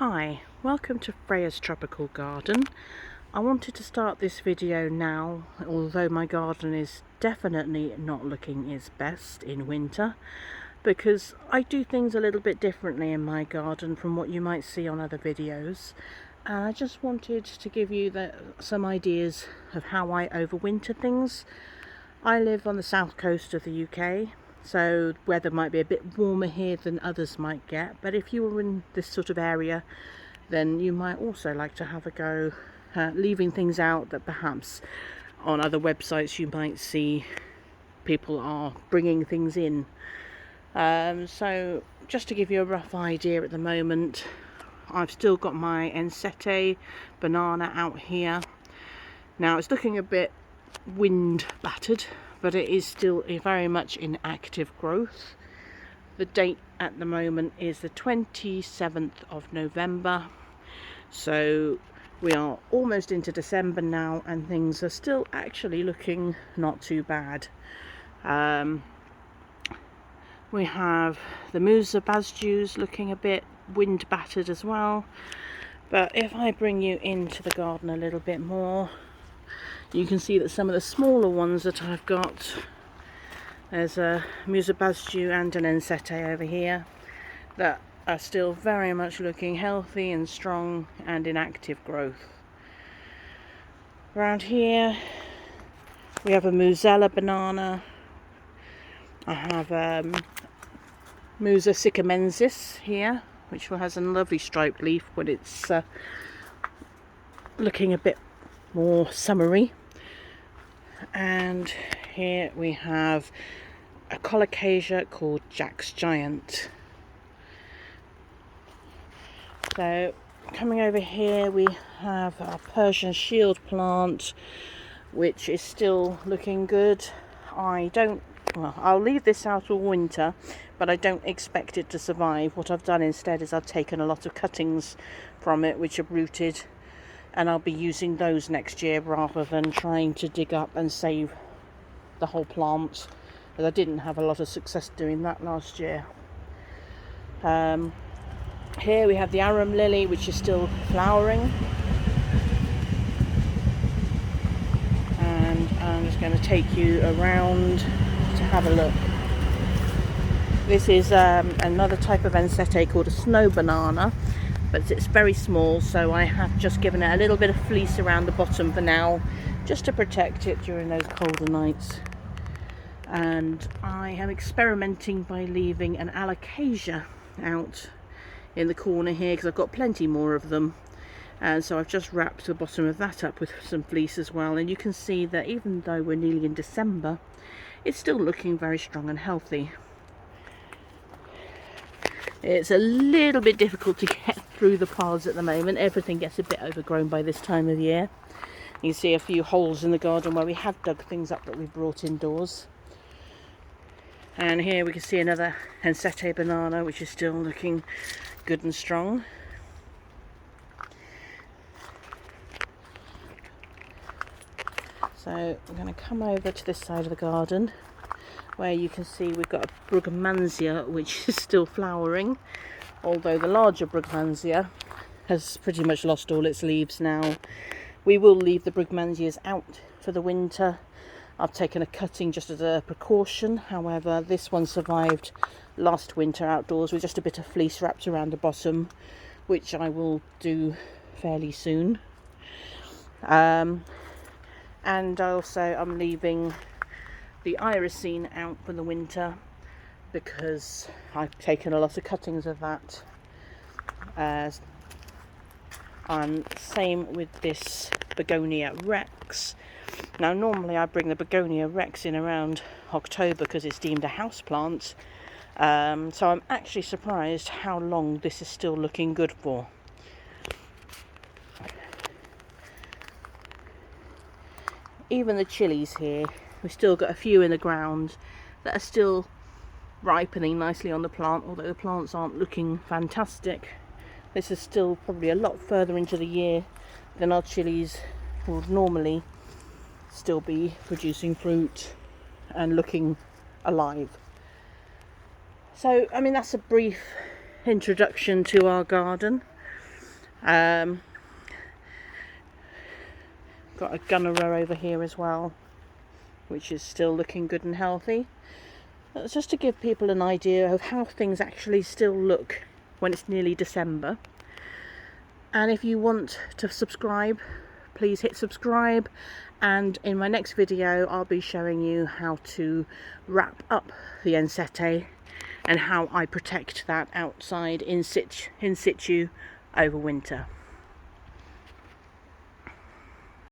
Hi, welcome to Freya's Tropical Garden. I wanted to start this video now, although my garden is definitely not looking its best in winter, because I do things a little bit differently in my garden from what you might see on other videos. And I just wanted to give you some ideas of how I overwinter things. I live on the south coast of the UK, so weather might be a bit warmer here than others might get, but if you were in this sort of area, then you might also like to have a go leaving things out that perhaps on other websites you might see people are bringing things in. So just to give you a rough idea, at the moment I've still got my Ensete banana out here. Now it's looking a bit wind battered, but it is still very much in active growth. The date at the moment is the 27th of November, so we are almost into December now and things are still actually looking not too bad. We have the Musa Basjus looking a bit wind battered as well, but if I bring you into the garden a little bit more, you can see that some of the smaller ones that I've got, there's a Musa Basju and an Ensete over here that are still very much looking healthy and strong and in active growth. Around here we have a Musella banana. I have Musa Sycamensis here, which has a lovely striped leaf when it's looking a bit more summery. And here we have a colocasia called Jack's Giant. So coming over here we have our Persian shield plant, which is still looking good. I'll leave this out all winter, but I don't expect it to survive. What I've done instead is I've taken a lot of cuttings from it which are rooted, and I'll be using those next year rather than trying to dig up and save the whole plant, as I didn't have a lot of success doing that last year. Here we have the arum lily, which is still flowering, and I'm just going to take you around to have a look. This is another type of Ensete called a snow banana, but it's very small, so I have just given it a little bit of fleece around the bottom for now, just to protect it during those colder nights. And I am experimenting by leaving an Alocasia out in the corner here, because I've got plenty more of them, and so I've just wrapped the bottom of that up with some fleece as well. And you can see that even though we're nearly in December, it's still looking very strong and healthy. It's a little bit difficult to get through the paths at the moment. Everything gets a bit overgrown by this time of year. You can see a few holes in the garden where we have dug things up that we brought indoors. And here we can see another Ensete banana, which is still looking good and strong. So I'm going to come over to this side of the garden, where you can see we've got a Brugmansia which is still flowering, although the larger Brugmansia has pretty much lost all its leaves now. We will leave the Brugmansias out for the winter. I've taken a cutting just as a precaution. However, this one survived last winter outdoors with just a bit of fleece wrapped around the bottom, which I will do fairly soon. And also I'm leaving the Irisine out for the winter, because I've taken a lot of cuttings of that. And same with this Begonia Rex. Now normally I bring the Begonia Rex in around October because it's deemed a houseplant, so I'm actually surprised how long this is still looking good for. Even the chilies here, we've still got a few in the ground that are still ripening nicely on the plant, although the plants aren't looking fantastic. This is still probably a lot further into the year than our chilies would normally still be producing fruit and looking alive. So, I mean, that's a brief introduction to our garden. Got a Gunnera over here as well, which is still looking good and healthy. That's just to give people an idea of how things actually still look when it's nearly December. And if you want to subscribe, please hit subscribe, and in my next video I'll be showing you how to wrap up the Ensete and how I protect that outside in situ over winter.